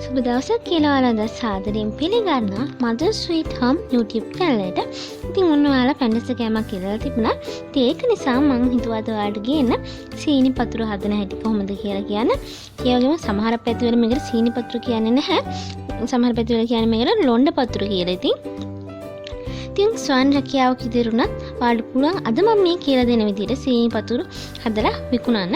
සුබ දවසක් කියලා ඔයාලා සාදරයෙන් පිළිගන්නවා Mother Sweet Home YouTube channel එකට. ඉතින් ඔන්න ඔයාලා පැණ්ඩස කෑමක් කියලා තිබුණා. ඉතින් ඒක නිසා මම හිතුවා ඔයාලට ගේන්න සීනි පතුරු හදන හැටි කොහොමද කියලා කියන්න. ඒ වගේම සමහර පැතිවල මේකට සීනි පතුරු කියන්නේ නැහැ. සමහර පැතිවල කියන්නේ මේකට ලොණ්ඩ පතුරු කියලා. ඉතින් ස්වන් රැකියාවක් ඉදිරියුණත් ඔයාලට පුළුවන් අද මම මේ කියලා දෙන විදිහට සීනි පතුරු හදලා විකුණන්න.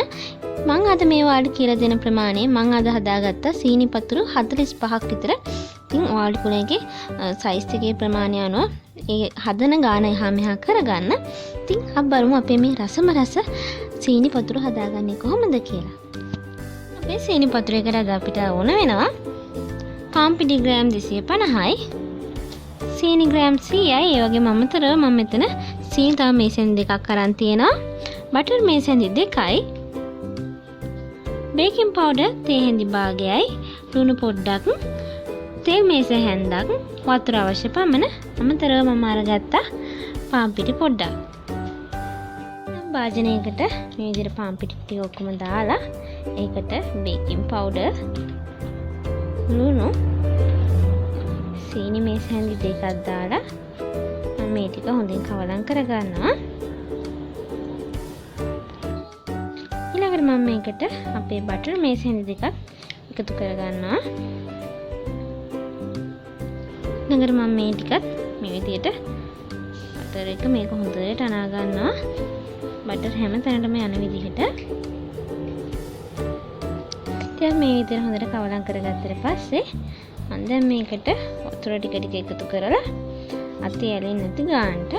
මං අද මේ ඔයාලට කියලා දෙන ප්‍රමාණය මං අද හදාගත්ත සීනි පතුරු 45ක් විතර. ඉතින් ඔයාලට පුළුවන් එකේ සයිස් එකේ ප්‍රමාණය අනුව ඒ හදන ගාන එහා මෙහා කරගන්න. ඉතින් අපි බලමු අපේ මේ රස සීනි පතුරු හදාගන්නේ කොහොමද කියලා. අපේ සීනි පතුරේකට අද අපිට ඕන වෙනවා පාන් පිටි ග්‍රෑම් 250යි. සීනි ග්‍රෑම් 100යි. ඒ වගේම අමතරව මම මෙතන සීනි තව මේසෙන් දෙකක් අරන් තියෙනවා. බටර් මේසෙන් දෙකයි. බේකින් පවුඩර් තේ හැඳි භාගයයි, ලුණු පොඩ්ඩක්, තෙල් මේස හැන්දක්, වතුර අවශ්‍ය පමණ. අමතරව මම අරගත්තා පාන් පිටි පොඩ්ඩක්. භාජනයකට මේ විදිහට පාන් පිටි ටික ඔක්කොම දාලා ඒකට බේකින් පවුඩර්, ලුණු, සීනි මේස හැඳි දෙකක් දාලා මම මේ ටික හොඳින් කවලම් කරගන්නවා. ඊළඟට මම මේකට අපේ බටර් මේස හැඳි දෙකක් එකතු කරගන්නවා. ඊළඟට මම මේ ටිකත් මේ විදිහට බටර් එක මේක හොඳට අනා ගන්නවා. බටර් හැම තැනටම යන විදිහට. ඊට මේ විදිහට හොඳට කවලම් කරගත්තට පස්සේ මම දැන් මේකට වතුර ටික එකතු කරලා අතේ ඇලෙන්නේ නැති ගානට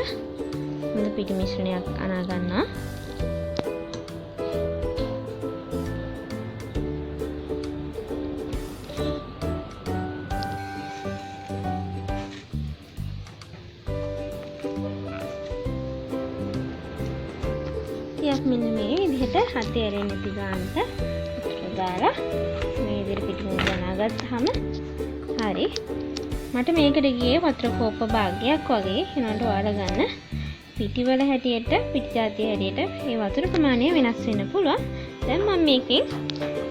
හොඳ පිටි මිශ්‍රණයක් අනා ගන්නවා. මෙන්න මේ විදිහට හතේ ඇරෙන්නේ නැති ගානට දාලා මේ විදිහට පිටිමුල දනාගත්තාම හරි. මට මේකට ගියේ වතුර කෝප්ප භාගයක් වගේ. එනකොට ඔයාලා ගන්න පිටිවල හැටියට පිටි જાතිය හැටියට මේ වතුර ප්‍රමාණය වෙනස් වෙන්න පුළුවන්. දැන් මම මේකෙන්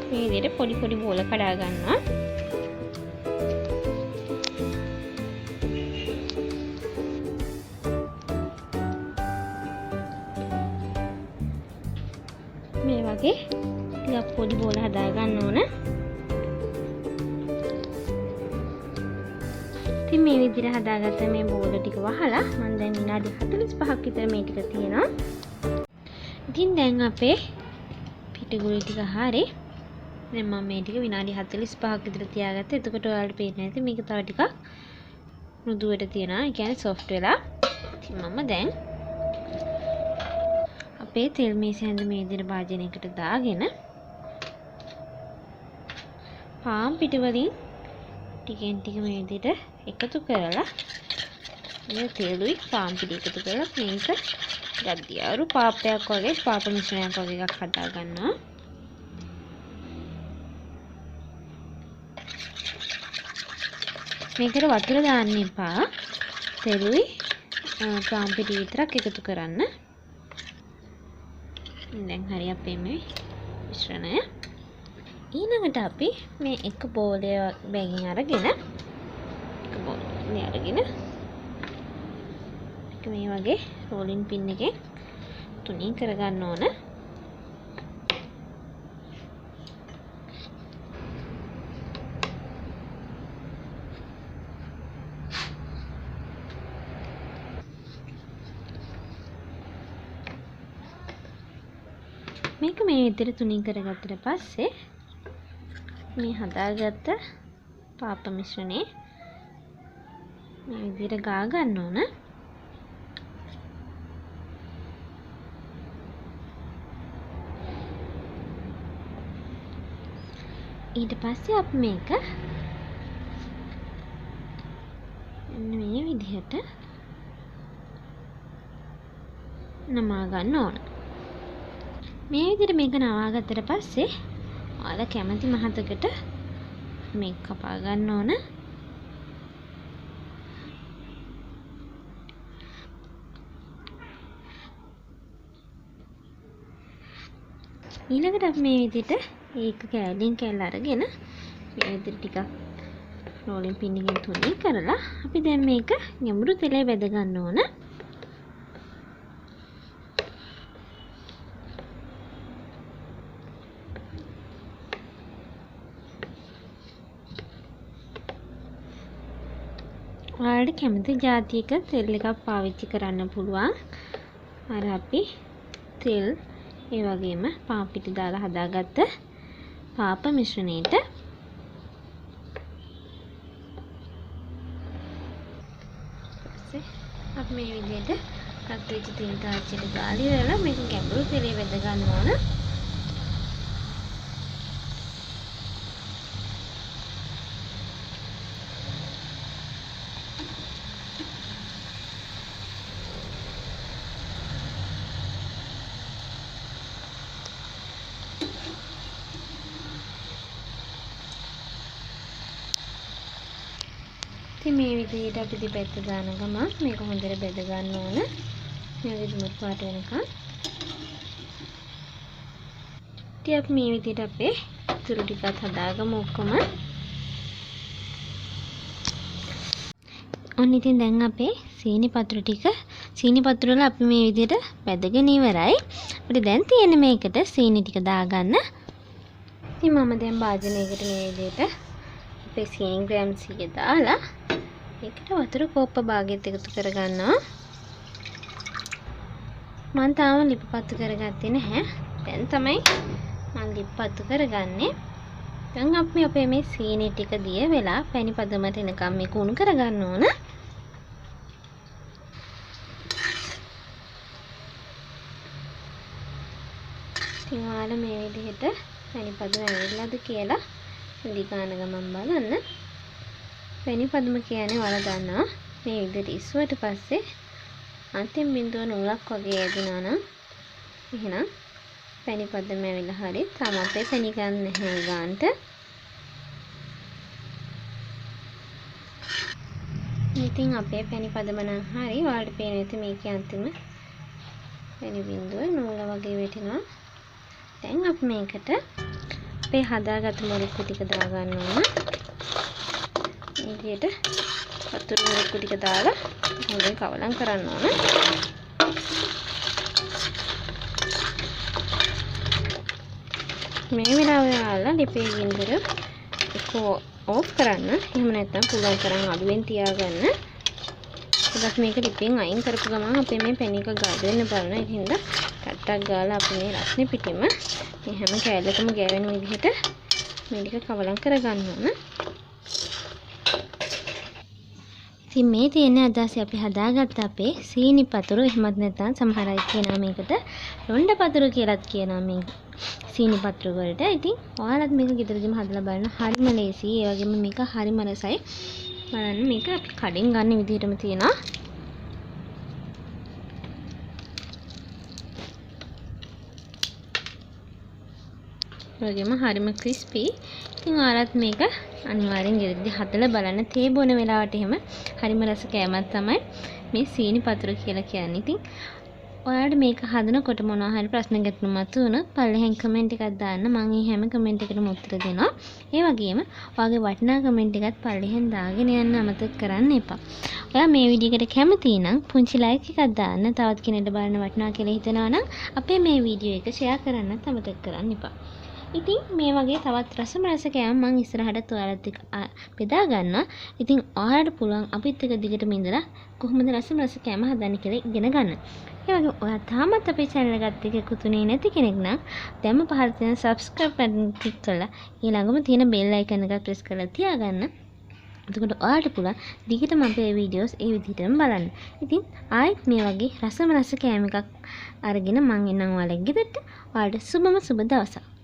මේ විදිහට පොඩි බෝල කඩා ගන්නවා. මේ වගේ ටිකක් පොඩි බෝල හදා ගන්න ඕන. ඉතින් මේ විදිහට හදාගත්ත මේ බෝල ටික වහලා මම දැන් විනාඩි 45ක් විතර මේ ටික තියෙනවා. ඉතින් දැන් අපේ පිටිගුලි ටික හරි. දැන් මම මේ ටික විනාඩි 45ක් විතර තියාගත්තා. එතකොට ඔයාලට පේන්නේ නැති මේක තව ටිකක් මෘදුවට තියෙනවා. ඒ කියන්නේ සොෆ්ට් වෙලා. ඉතින් මම දැන් අපේ තෙල් මේස හැඳ මේ විදිහට භාජනයකට දාගෙන පාන් පිටි වලින් ටිකෙන් ටික මේ විදිහට එකතු කරලා මේ තෙලුයි පාන් පිටි එකතු කරලා මේක ගද්දියාරු පාපයක් වගේ පාප මිශ්‍රණයක් වගේ එකක් හදා ගන්නවා. මේකට වතුර දාන්න එපා. තෙලුයි පාන් පිටි විතරක් එකතු කරන්න. දැන් හරි අපේ මේ මිශ්‍රණය. ඊළඟට අපි මේ එක බෝලය බැගින් අරගෙන මේ වගේ රෝලින් පින් එකෙන් තුනී කරගන්න ඕන. මේක මේ විදිහට තුනී කරගත්තට පස්සේ මේ හදාගත්ත පාප මිශ්‍රණේ මේ විදිහට ගා ගන්න ඕන. ඊට පස්සේ අපි මේක මේ විදිහට නමා ගන්න ඕන. මේ විදිහට මේක නවා ගත්තට පස්සේ ඔයාලා කැමති මහතකට මේක කපා ගන්න ඕන. ඊළඟට අපි මේ විදිහට ඒක කෑල්ලෙන් කෑල්ල අරගෙන මේ විදිහට ටිකක් රෝලින් පින් එකෙන් තුනී කරලා අපි දැන් මේක ගැඹුරු තෙලේ වැද ගන්න ඕන. ඔයාලට කැමති જાතියක තෙල් එකක් පාවිච්චි කරන්න පුළුවන්. අර අපි තෙල් ඒ වගේම පාපිටි දාලා හදාගත්ත පාප මිශ්‍රණයට අපි මේ විදිහට රත් වෙච්ච තෙල් තාච්චියට ගාලි වෙලා මේක ගැඹුරු තෙලේ වැද ගන්න ඕන. ඉතින් මේ විදිහට අපි දෙපැත්ත දාන ගමන් මේක හොඳට බෙද ගන්න ඕන. මේ විදිහට මුත් පාට වෙනකන්. ඉතින් අපි මේ විදිහට අපේ තුරු ටිකත් හදාගමු ඔක්කොම. ඔන්න ඉතින් දැන් අපේ සීනි පතුරු වල අපි මේ විදිහට බෙදගෙන ඉවරයි. අපිට දැන් තියෙන්නේ මේකට සීනි ටික දාගන්න. ඉතින් මම දැන් භාජනයකට මේ විදිහට අපේ සීනි ග්‍රෑම් 100 දාලා ඒකට වතුර කෝප්ප භාගයත් එකතු කරගන්නවා. මම තාම ලිපපත්තු කරගත්තේ නැහැ. දැන් තමයි මම ලිපපත්තු කරගන්නේ. දැන් අපි අපේ මේ සීනි ටික දිය වෙලා පැණි පදමට එනකම් මේක උණු කරගන්න ඕන. ඉතින් ඔයාලා මේ විදිහට පැණි පදම ඇවිල්ලාද කියලා ඉලි ගන්න ගමන් බලන්න. පැණි පදම කියන්නේ ඔයාලා දන්නවා මේ විදිහට ඉස්සුවට පස්සේ අන්තිම බිඳුව නූලක් වගේ ඇදුනා නම් එහෙනම් පැණි පදම ඇවිල්ලා හරි. තාම අපේ පැණි ගන්න නැහැ ගන්නට. ඉතින් අපේ පැණි පදම නම් හරි. ඔයාලට පේන විදිහට මේකේ අන්තිම පැණි බිඳුව නූල වගේ වැටෙනවා. දැන් අපි මේකට අපේ හදාගත්තු මොලොක්කු ටික දාගන්න ඕන. මේ විදිහට වතුර මොලොක්කු ටික දාලා හොඳින් කවලම් කරන්න ඕන. මේ වෙලාවේ ආලා ලිපේ ගින්දර එක ඕෆ් කරන්න. එහෙම නැත්නම් පුළුවන් තරම් අඩුවෙන් තියාගන්න. ඊට මේක ලිපෙන් අයින් කරපු ගමන් අපේ මේ පැණි එක ගාඩ වෙන්න බලන. ඒකින්ද ටට්ටක් ගාලා අපි මේ රස්නේ පිටිම මේ හැම කෑල්ලකම ගෑවෙන විදිහට මේ ටික කවලම් කරගන්න ඕන. ඉතින් මේ තියෙන අදහස අපි හදාගත්ත අපේ සීනි පතුරු. එහෙමත් නැත්නම් සමහර අය කියනවා මේකට රොණ්ඩ පතුරු කියලාත් කියනවා මේ සීනි පතුරු වලට. ඉතින් ඔයාලත් මේක ගෙදරදීම හදලා බලන්න. හරිම ලේසියි. ඒ වගේම මේක හරිම රසයි. බලන්න මේක අපි කඩෙන් ගන්න විදිහටම තියෙනවා. වගේම හරිම ක්‍රිස්පි. ඉතින් ඔයාලත් මේක අනිවාර්යෙන් ගෙදරදී හදලා බලන්න. තේ බොන වෙලාවට එහෙම හරිම රස කෑමක් තමයි මේ සීනි පතුරු කියලා කියන්නේ. ඉතින් ඔයාලට මේක හදනකොට මොනවා හරි ප්‍රශ්න ගැටලු මතුවුණොත් පල්ලෙහෙන් කමෙන්ට් එකක් දාන්න. මම මේ හැම කමෙන්ට් එකකටම උත්තර දෙනවා. ඒ වගේම ඔයාගේ වටිනා කමෙන්ට් එකත් පල්ලෙහෙන් දාගෙන යන්න අමතක කරන්න එපා. ඔයා මේ වීඩියෝ එකට කැමති නම් පුංචි ලයික් එකක් දාන්න. තවත් කෙනෙක්ට බලන්න වටිනවා කියලා හිතනවා නම් අපේ මේ වීඩියෝ එක ෂෙයා කරන්නත් අමතක කරන්න එපා. ඉතින් මේ වගේ තවත් රස කෑම මම ඉස්සරහට ඔයාලත් එක්ක බෙදා ගන්නවා. ඉතින් ඔයාලට පුළුවන් අපිත් එක්ක දිගටම ඉඳලා කොහොමද රස කෑම හදන්නේ කියලා ඉගෙන ගන්න. ඒ වගේම ඔයා තාමත් අපේ channel එකත් එක්ක එකතුනේ නැති කෙනෙක් නම් දැන්ම පහළ තියෙන subscribe button click කරලා ඊළඟම තියෙන bell icon එක press කරලා තියාගන්න. එතකොට ඔයාලට පුළුවන් දිගටම අපේ වීඩියෝස් ඒ විදිහටම බලන්න. ඉතින් ආයෙත් මේ වගේ රස කෑම එකක් අරගෙන මම එන්නම් ඔයාලගේ ගෙදරට. ඔයාලට සුබම සුබ දවසක්.